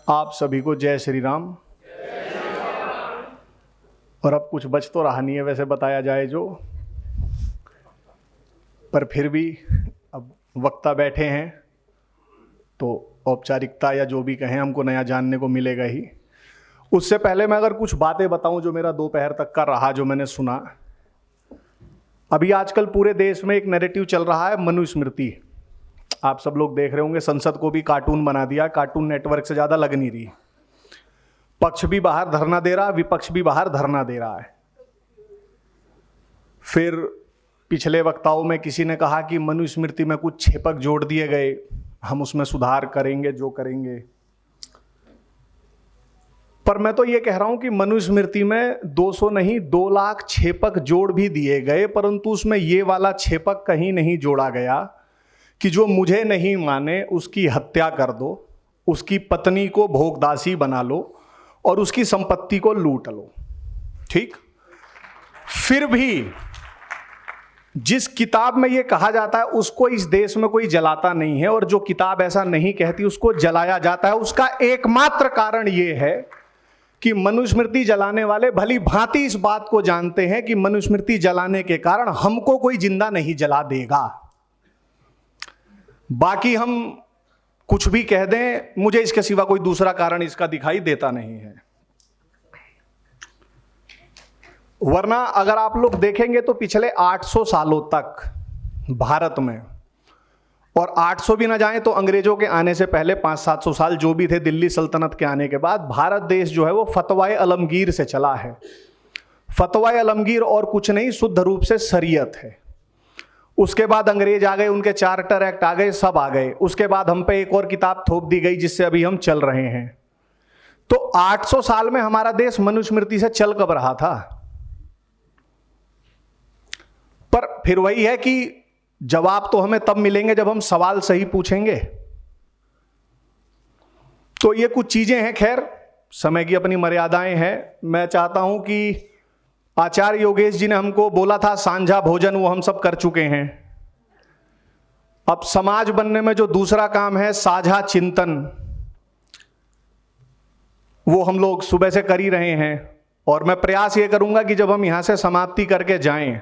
आप सभी को जय श्री राम। और अब कुछ बच तो रहा नहीं है वैसे बताया जाए जो, पर फिर भी अब वक्ता बैठे हैं तो औपचारिकता या जो भी कहें हमको नया जानने को मिलेगा ही। उससे पहले मैं अगर कुछ बातें बताऊं जो मेरा दोपहर तक का रहा, जो मैंने सुना। अभी आजकल पूरे देश में एक नैरेटिव चल रहा है मनुस्मृति। आप सब लोग देख रहे होंगे, संसद को भी कार्टून बना दिया। कार्टून नेटवर्क से ज़्यादा लग नहीं रही। पक्ष भी बाहर धरना दे रहा, विपक्ष भी बाहर धरना दे रहा है। फिर पिछले वक्ताओं में किसी ने कहा कि मनुस्मृति में कुछ छेपक जोड़ दिए गए, हम उसमें सुधार करेंगे जो करेंगे। पर मैं तो ये कह रहा हूं कि मनुस्मृति में 200 नहीं 2 लाख छेपक जोड़ भी दिए गए, परंतु उसमें ये वाला छेपक कहीं नहीं जोड़ा गया कि जो मुझे नहीं माने उसकी हत्या कर दो, उसकी पत्नी को भोगदासी बना लो और उसकी संपत्ति को लूट लो। ठीक? फिर भी जिस किताब में यह कहा जाता है उसको इस देश में कोई जलाता नहीं है, और जो किताब ऐसा नहीं कहती उसको जलाया जाता है। उसका एकमात्र कारण यह है कि मनुस्मृति जलाने वाले भली भांति इस बात को जानते हैं कि मनुस्मृति जलाने के कारण हमको कोई जिंदा नहीं जला देगा। बाकी हम कुछ भी कह दें, मुझे इसके सिवा कोई दूसरा कारण इसका दिखाई देता नहीं है। वरना अगर आप लोग देखेंगे तो पिछले 800 सालों तक भारत में, और 800 भी ना जाएं तो अंग्रेजों के आने से पहले 500-700 साल जो भी थे, दिल्ली सल्तनत के आने के बाद, भारत देश जो है वो फतवाए अलमगीर से चला है। फतवाए अलमगीर और कुछ नहीं, शुद्ध रूप से शरीयत है। उसके बाद अंग्रेज आ गए, उनके चार्टर एक्ट आ गए, सब आ गए। उसके बाद हम पे एक और किताब थोप दी गई जिससे अभी हम चल रहे हैं। तो 800 साल में हमारा देश मनुस्मृति से चल कब रहा था? पर फिर वही है कि जवाब तो हमें तब मिलेंगे जब हम सवाल सही पूछेंगे। तो ये कुछ चीजें हैं, खैर समय की अपनी मर्यादाएं हैं। मैं चाहता हूं कि आचार्य योगेश जी ने हमको बोला था सांझा भोजन, वो हम सब कर चुके हैं। अब समाज बनने में जो दूसरा काम है साझा चिंतन, वो हम लोग सुबह से कर ही रहे हैं। और मैं प्रयास ये करूंगा कि जब हम यहां से समाप्ति करके जाएं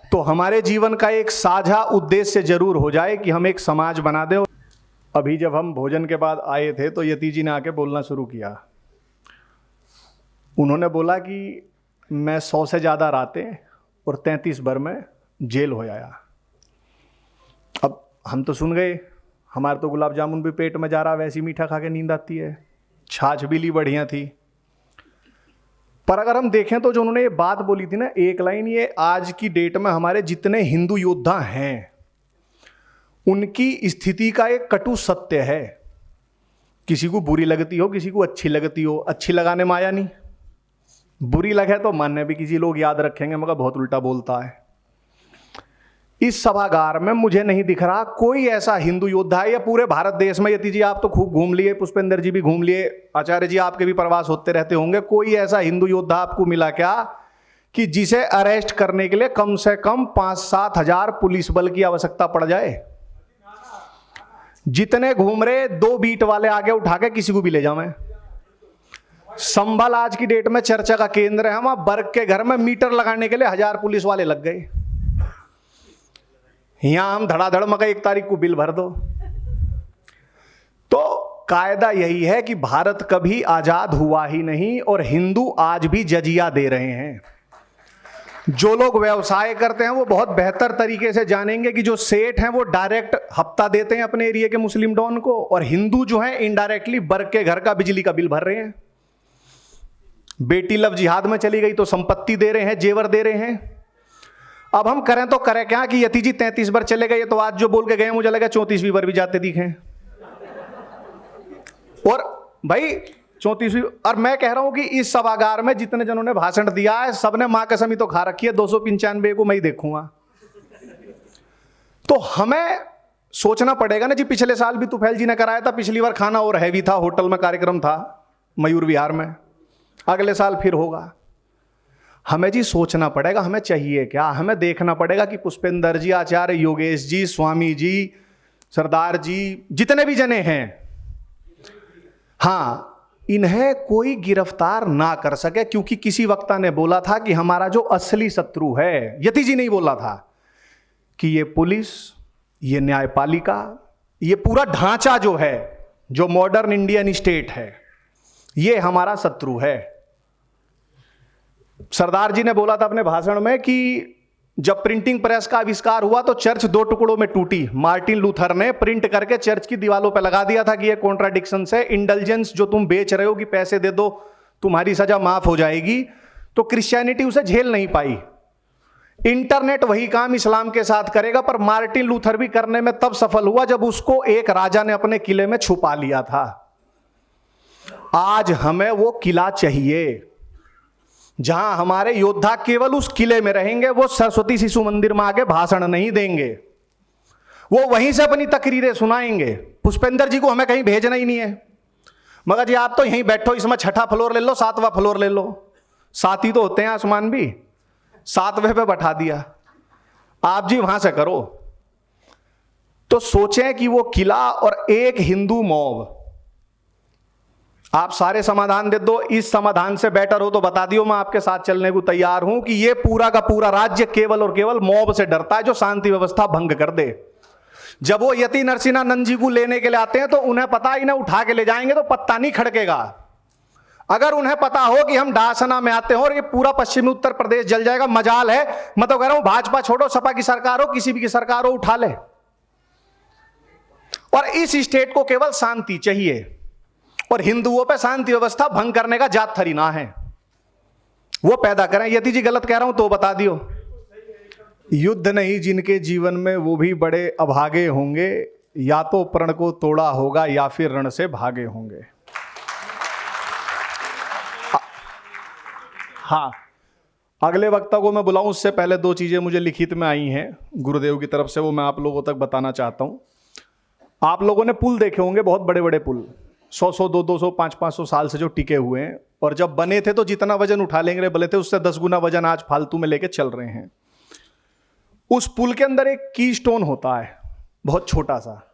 तो हमारे जीवन का एक साझा उद्देश्य जरूर हो जाए कि हम एक समाज बना दें। अभी जब हम भोजन के बाद आए थे तो यति जी ने आके बोलना शुरू किया। उन्होंने बोला कि मैं 100 से ज़्यादा रातें और 33 बार में जेल हो आया। अब हम तो सुन गए, हमारे तो गुलाब जामुन भी पेट में जा रहा, वैसी मीठा खा के नींद आती है। छाछ भी ली बढ़िया थी। पर अगर हम देखें तो जो उन्होंने ये बात बोली थी ना, एक लाइन, ये आज की डेट में हमारे जितने हिंदू योद्धा हैं उनकी स्थिति का एक कटु सत्य है। किसी को बुरी लगती हो, किसी को अच्छी लगती हो। अच्छी लगाने में आया नहीं, बुरी लगे तो मानने भी किसी लोग याद रखेंगे मगर बहुत उल्टा बोलता है। इस सभागार में मुझे नहीं दिख रहा कोई ऐसा हिंदू योद्धा है, या पूरे भारत देश में। यति जी आप तो खूब घूम लिए, पुष्पेंद्र जी भी घूम लिए, आचार्य जी आपके भी प्रवास होते रहते होंगे। कोई ऐसा हिंदू योद्धा आपको मिला क्या कि जिसे अरेस्ट करने के लिए कम से कम 5-7 हजार पुलिस बल की आवश्यकता पड़ जाए? जितने घूम रहे 2 बीट वाले आगे उठा के किसी को भी ले जाऊं। संभल आज की डेट में चर्चा का केंद्र है। वहां बर्ग के घर में मीटर लगाने के लिए 1000 पुलिस वाले लग गए। यहां हम धड़ाधड़ मगर 1 तारीख को बिल भर दो। तो कायदा यही है कि भारत कभी आजाद हुआ ही नहीं, और हिंदू आज भी जजिया दे रहे हैं। जो लोग व्यवसाय करते हैं वो बहुत बेहतर तरीके से जानेंगे कि जो सेठ हैं वो डायरेक्ट हफ्ता देते हैं अपने एरिया के मुस्लिम डॉन को, और हिंदू जो हैं इनडायरेक्टली बर्ग के घर का बिजली का बिल भर रहे हैं। बेटी लव जिहाद में चली गई तो संपत्ति दे रहे हैं, जेवर दे रहे हैं। अब हम करें तो करें क्या कि यति जी 33 बार चले गए, तो आज जो बोल के गए मुझे लगा 34वीं बार भी जाते दिखे। और भाई 34वीं, और मैं कह रहा हूं कि इस सभागार में जितने जनों ने भाषण दिया है सबने मां कसम ही तो खा रखी है, 295 को मैं ही देखूंगा। तो हमें सोचना पड़ेगा ना जी। पिछले साल भी तुफैल जी ने कराया था, पिछली बार खाना और हैवी था, होटल में कार्यक्रम था मयूर विहार में। अगले साल फिर होगा। हमें जी सोचना पड़ेगा हमें चाहिए क्या। हमें देखना पड़ेगा कि पुष्पेंद्र जी, आचार्य योगेश जी, स्वामी जी, सरदार जी, जितने भी जने हैं, हाँ, इन्हें कोई गिरफ्तार ना कर सके, क्योंकि किसी वक्ता ने बोला था कि हमारा जो असली शत्रु है, यति जी नहीं बोला था, कि ये पुलिस, ये न्यायपालिका, ये पूरा ढांचा जो है, जो मॉडर्न इंडियन स्टेट है, ये हमारा शत्रु है। सरदार जी ने बोला था अपने भाषण में कि जब प्रिंटिंग प्रेस का आविष्कार हुआ तो चर्च 2 टुकड़ों में टूटी। मार्टिन लूथर ने प्रिंट करके चर्च की दीवारों पर लगा दिया था कि ये कॉन्ट्राडिक्शन है, इंडल्जेंस जो तुम बेच रहे हो कि पैसे दे दो तुम्हारी सजा माफ हो जाएगी, तो क्रिश्चियनिटी उसे झेल नहीं पाई। इंटरनेट वही काम इस्लाम के साथ करेगा, पर मार्टिन लूथर भी करने में तब सफल हुआ जब उसको एक राजा ने अपने किले में छुपा लिया था। आज हमें वो किला चाहिए जहां हमारे योद्धा केवल उस किले में रहेंगे, वो सरस्वती शिशु मंदिर में आके भाषण नहीं देंगे, वो वहीं से अपनी तकरीरें सुनाएंगे। पुष्पेंद्र जी को हमें कहीं भेजना ही नहीं है, मगर जी आप तो यहीं बैठो, इसमें 6ठा फ्लोर ले लो, 7वां फ्लोर ले लो, 7 ही तो होते हैं आसमान भी, 7वें पे बैठा दिया, आप जी वहां से करो। तो सोचें कि वो किला और एक हिंदू मॉब, आप सारे समाधान दे दो, इस समाधान से बेटर हो तो बता दियो, मैं आपके साथ चलने को तैयार हूं कि ये पूरा का पूरा राज्य केवल और केवल मॉब से डरता है जो शांति व्यवस्था भंग कर दे। जब वो यति नरसिंहानंद जी को लेने के लिए आते हैं तो उन्हें पता, इन्हें उठा के ले जाएंगे तो पत्ता नहीं खड़केगा। अगर उन्हें पता हो कि हम डासना में आते हो और ये पूरा पश्चिमी उत्तर प्रदेश जल जाएगा, मजाल है, मैं तो कह रहा हूं भाजपा छोड़ो, सपा की सरकार हो, किसी भी की सरकार हो, उठा ले। और इस स्टेट को केवल शांति चाहिए, और हिंदुओं पे शांति व्यवस्था भंग करने का जात थरीना है, वो पैदा करें। यति जी गलत कह रहा हूं तो बता दियो। युद्ध नहीं जिनके जीवन में वो भी बड़े अभागे होंगे, या तो प्रण को तोड़ा होगा या फिर रण से भागे होंगे। हाँ, अगले वक्ता को मैं बुलाऊं उससे पहले 2 चीजें मुझे लिखित में आई हैं गुरुदेव की तरफ से, वो मैं आप लोगों तक बताना चाहता हूं। आप लोगों ने पुल देखे होंगे, बहुत बड़े बड़े पुल, 100-100, 200-200, 500-500 साल से जो टिके हुए हैं, और जब बने थे तो जितना वजन उठा लेंगे बोले थे, उससे 10 गुना वजन आज फालतू में लेके चल रहे हैं। उस पुल के अंदर एक की स्टोन होता है, बहुत छोटा सा,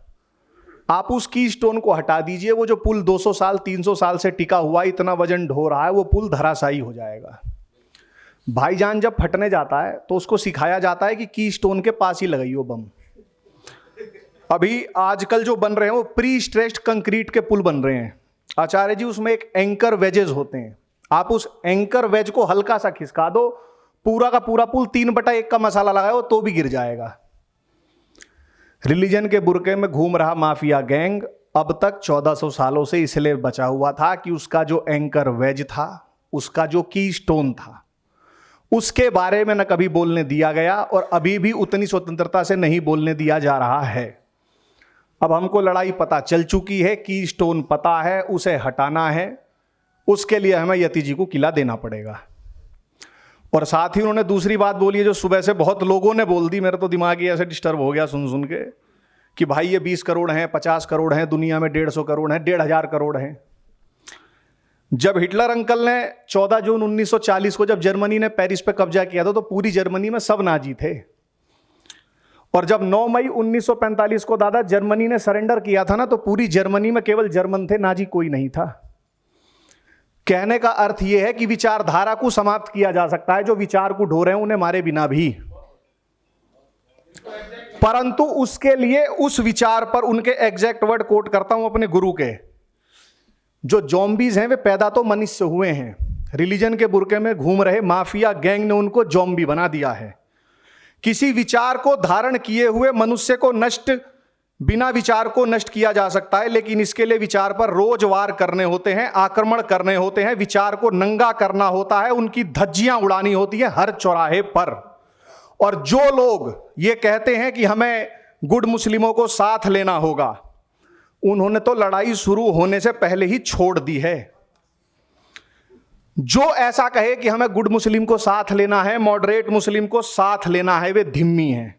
आप उस की स्टोन को हटा दीजिए, वो जो पुल 200 साल 300 साल से टिका हुआ, इतना वजन ढो रहा है, वो पुल धराशायी हो जाएगा। भाईजान जब फटने जाता है तो उसको सिखाया जाता है कि की स्टोन के पास ही लगाइयो बम। अभी आजकल जो बन रहे हैं वो प्री स्ट्रेस्ड कंक्रीट के पुल बन रहे हैं आचार्य जी, उसमें एक एंकर वेजेस होते हैं, आप उस एंकर वेज को हल्का सा खिसका दो, पूरा का पूरा पुल 3/1 का मसाला लगाओ तो भी गिर जाएगा। रिलीजन के बुरके में घूम रहा माफिया गैंग अब तक 1400 सालों से इसलिए बचा हुआ था कि उसका जो एंकर वेज था, उसका जो की स्टोन था, उसके बारे में न कभी बोलने दिया गया, और अभी भी उतनी स्वतंत्रता से नहीं बोलने दिया जा रहा है। अब हमको लड़ाई पता चल चुकी है, की स्टोन पता है, उसे हटाना है, उसके लिए हमें यति जी को किला देना पड़ेगा। और साथ ही उन्होंने दूसरी बात बोली है जो सुबह से बहुत लोगों ने बोल दी, मेरा तो दिमाग ही ऐसे डिस्टर्ब हो गया सुन सुन के, कि भाई ये 20 करोड़ हैं, 50 करोड़ हैं, दुनिया में 150 करोड़ हैं, 1500 करोड़ हैं। जब हिटलर अंकल ने 14 जून 1940 को जब जर्मनी ने पेरिस पे कब्जा किया था तो पूरी जर्मनी में सब नाजी थे, और जब 9 मई 1945 को दादा जर्मनी ने सरेंडर किया था ना, तो पूरी जर्मनी में केवल जर्मन थे, नाजी कोई नहीं था। कहने का अर्थ यह है कि विचारधारा को समाप्त किया जा सकता है, जो विचार को ढो रहे हैं उन्हें मारे बिना भी, परंतु उसके लिए उस विचार पर, उनके एग्जैक्ट वर्ड कोट करता हूं अपने गुरु के, जो जॉम्बीज हैं वे पैदा तो मनुष्य से हुए हैं, रिलीजन के बुरके में घूम रहे माफिया गैंग ने उनको जॉम्बी बना दिया है। किसी विचार को धारण किए हुए मनुष्य को नष्ट, बिना विचार को नष्ट किया जा सकता है, लेकिन इसके लिए विचार पर रोज वार करने होते हैं, आक्रमण करने होते हैं, विचार को नंगा करना होता है, उनकी धज्जियां उड़ानी होती है हर चौराहे पर। और जो लोग ये कहते हैं कि हमें गुड मुस्लिमों को साथ लेना होगा, उन्होंने तो लड़ाई शुरू होने से पहले ही छोड़ दी है। जो ऐसा कहे कि हमें गुड मुस्लिम को साथ लेना है, मॉडरेट मुस्लिम को साथ लेना है, वे धिम्मी हैं,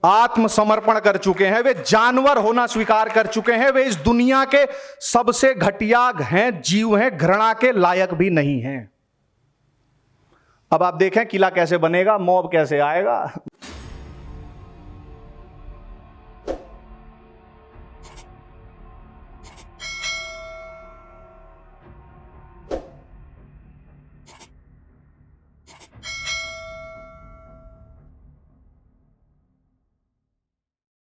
आत्मसमर्पण कर चुके हैं, वे जानवर होना स्वीकार कर चुके हैं, वे इस दुनिया के सबसे घटिया हैं, जीव हैं, घृणा के लायक भी नहीं हैं। अब आप देखें किला कैसे बनेगा, मॉब कैसे आएगा।